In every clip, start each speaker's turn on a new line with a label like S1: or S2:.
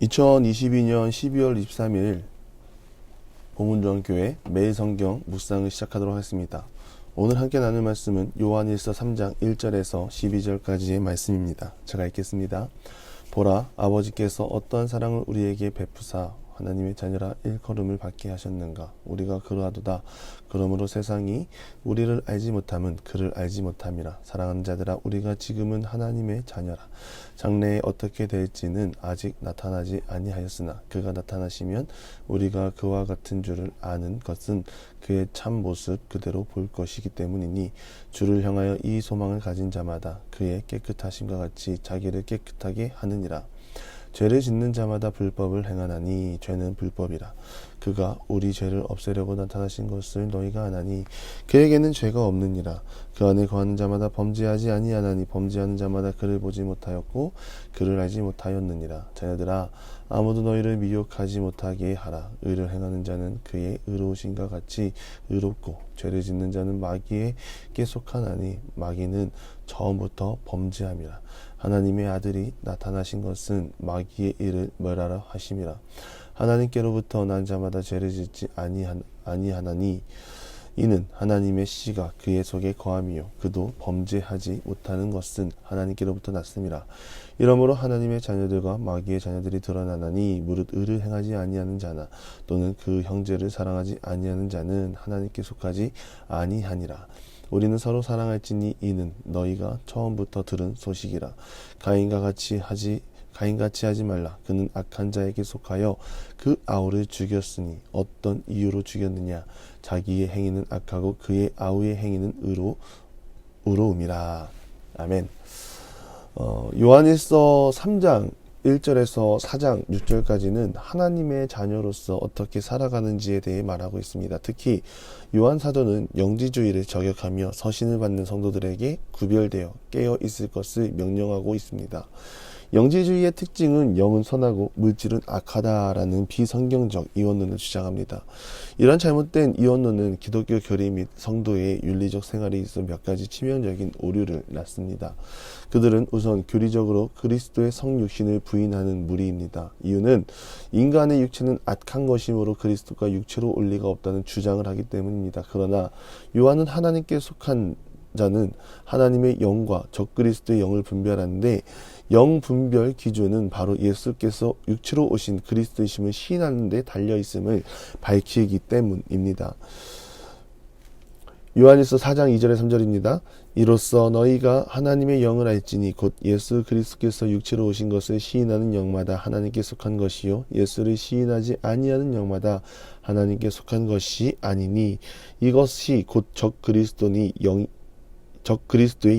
S1: 2022년 12월 23일 보문정교회 매일 성경 묵상을 시작하도록 하겠습니다. 오늘 함께 나눌 말씀은 요한일서 3장 1절에서 12절까지의 말씀입니다. 제가 읽겠습니다. 보라, 아버지께서 어떠한 사랑을 우리에게 베푸사 하나님의 자녀라 일컬음을 받게 하셨는가. 우리가 그러하도다. 그러므로 세상이 우리를 알지 못함은 그를 알지 못함이라. 사랑하는 자들아, 우리가 지금은 하나님의 자녀라. 장래에 어떻게 될지는 아직 나타나지 아니하였으나 그가 나타나시면 우리가 그와 같은 줄을 아는 것은 그의 참 모습 그대로 볼 것이기 때문이니 주를 향하여 이 소망을 가진 자마다 그의 깨끗하심과 같이 자기를 깨끗하게 하느니라. 죄를 짓는 자마다 불법을 행하나니 죄는 불법이라. 그가 우리 죄를 없애려고 나타나신 것을 너희가 아나니 그에게는 죄가 없느니라. 그 안에 거하는 자마다 범죄하지 아니하나니 범죄하는 자마다 그를 보지 못하였고 그를 알지 못하였느니라. 자녀들아, 아무도 너희를 미혹하지 못하게 하라. 의를 행하는 자는 그의 의로우신과 같이 의롭고 죄를 짓는 자는 마귀에게 속하나니 마귀는 처음부터 범죄함이라. 하나님의 아들이 나타나신 것은 마귀의 일을 멸하라 하심이라. 하나님께로부터 난 자마다 죄를 짓지 아니하나니 이는 하나님의 씨가 그의 속에 거함이요 그도 범죄하지 못하는 것은 하나님께로부터 났음이라. 이러므로 하나님의 자녀들과 마귀의 자녀들이 드러나나니 무릇 의를 행하지 아니하는 자나 또는 그 형제를 사랑하지 아니하는 자는 하나님께 속하지 아니하니라. 우리는 서로 사랑할지니 이는 너희가 처음부터 들은 소식이라. 가인같이 하지 말라. 그는 악한 자에게 속하여 그 아우를 죽였으니 어떤 이유로 죽였느냐. 자기의 행위는 악하고 그의 아우의 행위는 의로움이라. 아멘. 요한일서 3장 1절에서 4장 6절까지는 하나님의 자녀로서 어떻게 살아가는지에 대해 말하고 있습니다. 특히 요한 사도는 영지주의를 저격하며 서신을 받는 성도들에게 구별되어 깨어 있을 것을 명령하고 있습니다. 영지주의의 특징은 영은 선하고 물질은 악하다라는 비성경적 이원론을 주장합니다. 이런 잘못된 이원론은 기독교 교리 및 성도의 윤리적 생활에 있어 몇 가지 치명적인 오류를 낳습니다. 그들은 우선 교리적으로 그리스도의 성육신을 부인하는 무리입니다. 이유는 인간의 육체는 악한 것이므로 그리스도가 육체로 올 리가 없다는 주장을 하기 때문입니다. 그러나 요한은 하나님께 속한 자는 하나님의 영과 적그리스도의 영을 분별하는데 영 분별 기준은 바로 예수께서 육체로 오신 그리스도이심을 시인하는 데 달려있음을 밝히기 때문입니다. 요한일서 4장 2절에 3절입니다. 이로써 너희가 하나님의 영을 알지니 곧 예수 그리스도께서 육체로 오신 것을 시인하는 영마다 하나님께 속한 것이요 예수를 시인하지 아니하는 영마다 하나님께 속한 것이 아니니 이것이 곧 적그리스도의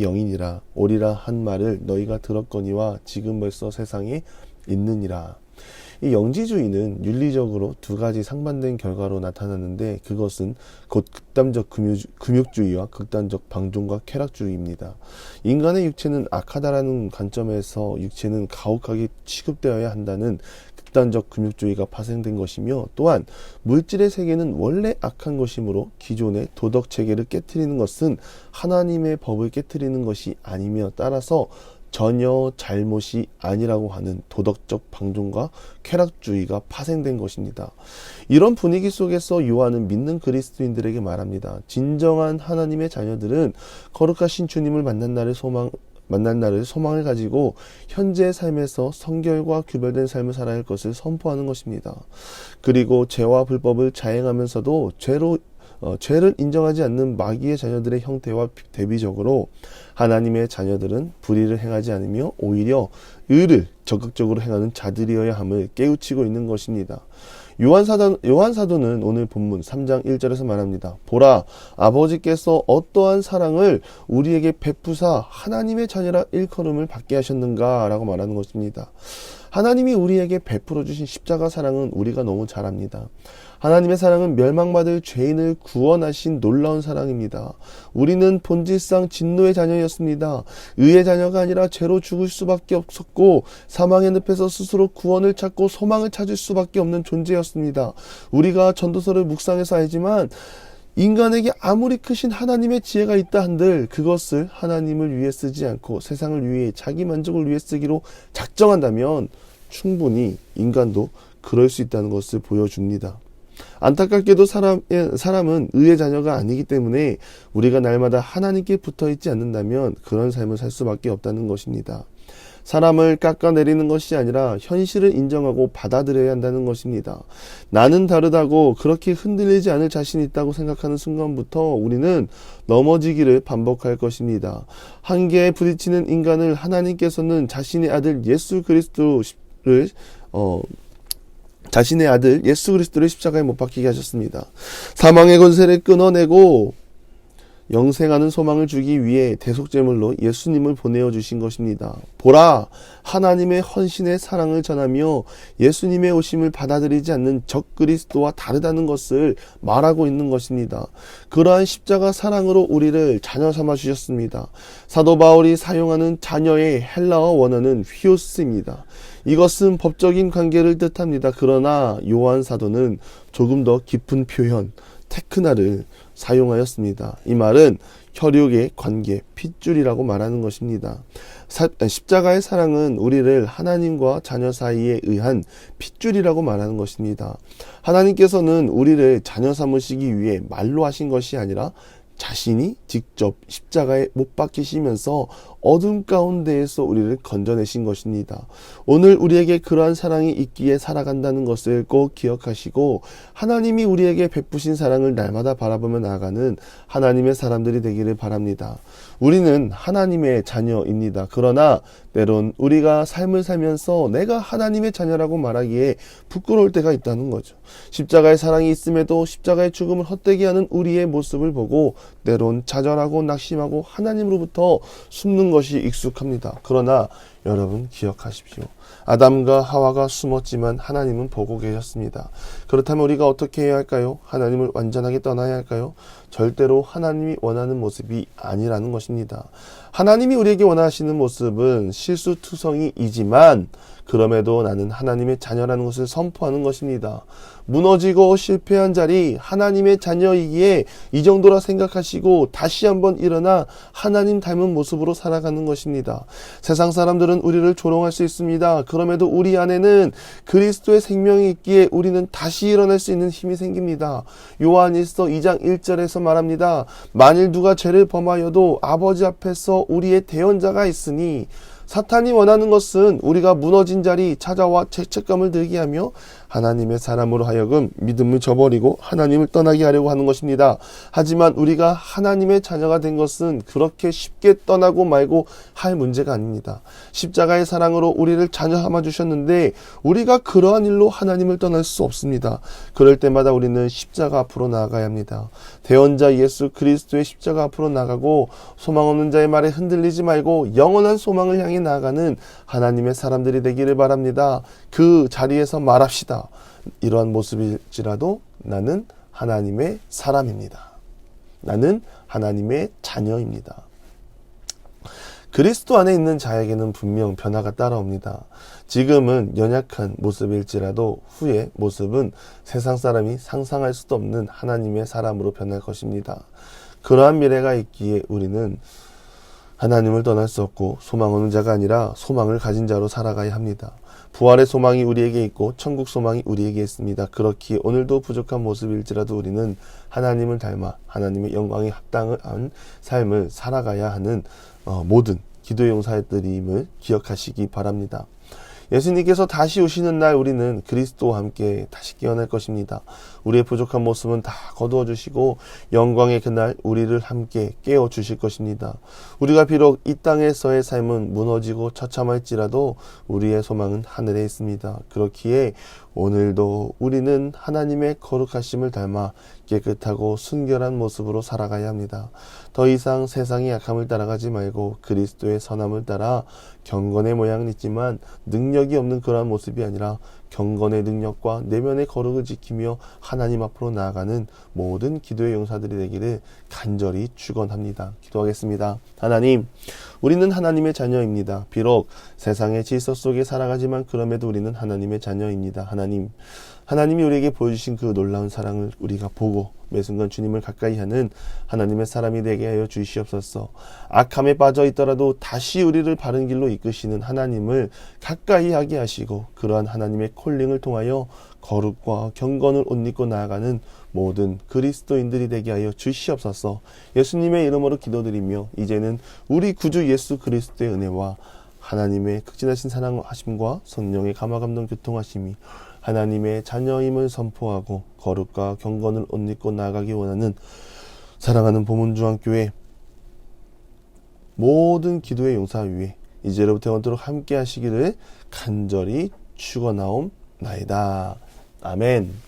S1: 영이니라. 오리라 한 말을 너희가 들었거니와 지금 벌써 세상에 있느니라. 이 영지주의는 윤리적으로 두 가지 상반된 결과로 나타나는데 그것은 곧 극단적 금욕주의와 극단적 방종과 쾌락주의입니다. 인간의 육체는 악하다라는 관점에서 육체는 가혹하게 취급되어야 한다는 극단적 금욕주의가 파생된 것이며 또한 물질의 세계는 원래 악한 것이므로 기존의 도덕체계를 깨트리는 것은 하나님의 법을 깨트리는 것이 아니며 따라서 전혀 잘못이 아니라고 하는 도덕적 방종과 쾌락주의가 파생된 것입니다. 이런 분위기 속에서 요한은 믿는 그리스도인들에게 말합니다. 진정한 하나님의 자녀들은 거룩하신 주님을 만난 날을 소망을 가지고 현재의 삶에서 성결과 구별된 삶을 살아야 할 것을 선포하는 것입니다. 그리고 죄와 불법을 자행하면서도 죄를 인정하지 않는 마귀의 자녀들의 형태와 대비적으로 하나님의 자녀들은 불의를 행하지 않으며 오히려 의를 적극적으로 행하는 자들이어야 함을 깨우치고 있는 것입니다. 요한 사도는 오늘 본문 3장 1절에서 말합니다. 보라, 아버지께서 어떠한 사랑을 우리에게 베푸사 하나님의 자녀라 일컬음을 받게 하셨는가 라고 말하는 것입니다. 하나님이 우리에게 베풀어 주신 십자가 사랑은 우리가 너무 잘 압니다. 하나님의 사랑은 멸망받을 죄인을 구원하신 놀라운 사랑입니다. 우리는 본질상 진노의 자녀였습니다. 의의 자녀가 아니라 죄로 죽을 수밖에 없었고 사망의 늪에서 스스로 구원을 찾고 소망을 찾을 수밖에 없는 존재였습니다. 우리가 전도서를 묵상해서 알지만 인간에게 아무리 크신 하나님의 지혜가 있다 한들 그것을 하나님을 위해 쓰지 않고 세상을 위해 자기 만족을 위해 쓰기로 작정한다면 충분히 인간도 그럴 수 있다는 것을 보여줍니다. 안타깝게도 사람은 의의 자녀가 아니기 때문에 우리가 날마다 하나님께 붙어 있지 않는다면 그런 삶을 살 수밖에 없다는 것입니다. 사람을 깎아내리는 것이 아니라 현실을 인정하고 받아들여야 한다는 것입니다. 나는 다르다고 그렇게 흔들리지 않을 자신이 있다고 생각하는 순간부터 우리는 넘어지기를 반복할 것입니다. 한계에 부딪히는 인간을 하나님께서는 자신의 아들 예수 그리스도를 십자가에 못 박히게 하셨습니다. 사망의 권세를 끊어내고 영생하는 소망을 주기 위해 대속제물로 예수님을 보내어 주신 것입니다. 보라, 하나님의 헌신의 사랑을 전하며 예수님의 오심을 받아들이지 않는 적그리스도와 다르다는 것을 말하고 있는 것입니다. 그러한 십자가 사랑으로 우리를 자녀 삼아 주셨습니다. 사도 바울이 사용하는 자녀의 헬라어 원어는 휘오스입니다. 이것은 법적인 관계를 뜻합니다. 그러나 요한 사도는 조금 더 깊은 표현, 테크나를 사용하였습니다. 이 말은 혈육의 관계, 핏줄이라고 말하는 것입니다. 십자가의 사랑은 우리를 하나님과 자녀 사이에 의한 핏줄이라고 말하는 것입니다. 하나님께서는 우리를 자녀 삼으시기 위해 말로 하신 것이 아니라 자신이 직접 십자가에 못 박히시면서 어둠 가운데에서 우리를 건져내신 것입니다. 오늘 우리에게 그러한 사랑이 있기에 살아간다는 것을 꼭 기억하시고 하나님이 우리에게 베푸신 사랑을 날마다 바라보며 나아가는 하나님의 사람들이 되기를 바랍니다. 우리는 하나님의 자녀입니다. 그러나 때론 우리가 삶을 살면서 내가 하나님의 자녀라고 말하기에 부끄러울 때가 있다는 거죠. 십자가의 사랑이 있음에도 십자가의 죽음을 헛되게 하는 우리의 모습을 보고 때론 좌절하고 낙심하고 하나님으로부터 숨는 것이 익숙합니다. 그러나 여러분 기억하십시오. 아담과 하와가 숨었지만 하나님은 보고 계셨습니다. 그렇다면 우리가 어떻게 해야 할까요? 하나님을 완전하게 떠나야 할까요? 절대로 하나님이 원하는 모습이 아니라는 것입니다. 하나님이 우리에게 원하시는 모습은 실수투성이이지만 그럼에도 나는 하나님의 자녀라는 것을 선포하는 것입니다. 무너지고 실패한 자리 하나님의 자녀이기에 이 정도라 생각하시고 다시 한번 일어나 하나님 닮은 모습으로 살아가는 것입니다. 세상 사람들은 우리를 조롱할 수 있습니다. 그럼에도 우리 안에는 그리스도의 생명이 있기에 우리는 다시 일어날 수 있는 힘이 생깁니다. 요한일서 2장 1절에서 말합니다. 만일 누가 죄를 범하여도 아버지 앞에서 우리의 대언자가 있으니 사탄이 원하는 것은 우리가 무너진 자리 찾아와 죄책감을 들게 하며 하나님의 사람으로 하여금 믿음을 저버리고 하나님을 떠나게 하려고 하는 것입니다. 하지만 우리가 하나님의 자녀가 된 것은 그렇게 쉽게 떠나고 말고 할 문제가 아닙니다. 십자가의 사랑으로 우리를 자녀 삼아 주셨는데 우리가 그러한 일로 하나님을 떠날 수 없습니다. 그럴 때마다 우리는 십자가 앞으로 나아가야 합니다. 대언자 예수 그리스도의 십자가 앞으로 나가고 소망 없는 자의 말에 흔들리지 말고 영원한 소망을 향해 나아가는 하나님의 사람들이 되기를 바랍니다. 그 자리에서 말합시다. 이러한 모습일지라도 나는 하나님의 사람입니다. 나는 하나님의 자녀입니다. 그리스도 안에 있는 자에게는 분명 변화가 따라옵니다. 지금은 연약한 모습일지라도 후의 모습은 세상 사람이 상상할 수도 없는 하나님의 사람으로 변할 것입니다. 그러한 미래가 있기에 우리는 하나님을 떠날 수 없고 소망 없는 자가 아니라 소망을 가진 자로 살아가야 합니다. 부활의 소망이 우리에게 있고 천국 소망이 우리에게 있습니다. 그렇기에 오늘도 부족한 모습일지라도 우리는 하나님을 닮아 하나님의 영광에 합당한 삶을 살아가야 하는 모든 기도의 용사들임을 기억하시기 바랍니다. 예수님께서 다시 오시는 날 우리는 그리스도와 함께 다시 깨어날 것입니다. 우리의 부족한 모습은 다 거두어 주시고 영광의 그날 우리를 함께 깨워 주실 것입니다. 우리가 비록 이 땅에서의 삶은 무너지고 처참할지라도 우리의 소망은 하늘에 있습니다. 그렇기에 오늘도 우리는 하나님의 거룩하심을 닮아 깨끗하고 순결한 모습으로 살아가야 합니다. 더 이상 세상의 약함을 따라가지 말고 그리스도의 선함을 따라 경건의 모양은 있지만 능력이 없는 그러한 모습이 아니라 경건의 능력과 내면의 거룩을 지키며 하나님 앞으로 나아가는 모든 기도의 용사들이 되기를 간절히 축원합니다. 기도하겠습니다. 하나님, 우리는 하나님의 자녀입니다. 비록 세상의 질서 속에 살아가지만 그럼에도 우리는 하나님의 자녀입니다. 하나님, 하나님이 우리에게 보여주신 그 놀라운 사랑을 우리가 보고 매 순간 주님을 가까이 하는 하나님의 사람이 되게 하여 주시옵소서. 악함에 빠져 있더라도 다시 우리를 바른 길로 이끄시는 하나님을 가까이 하게 하시고 그러한 하나님의 콜링을 통하여 거룩과 경건을 옷 입고 나아가는 모든 그리스도인들이 되게 하여 주시옵소서. 예수님의 이름으로 기도드리며 이제는 우리 구주 예수 그리스도의 은혜와 하나님의 극진하신 사랑하심과 성령의 감화감동 교통하심이 하나님의 자녀임을 선포하고 거룩과 경건을 옷 입고 나아가기 원하는 사랑하는 보문중앙교회 모든 기도의 용사 위에 이제로부터 영원토록 함께 하시기를 간절히 축원하옵나이다. 아멘.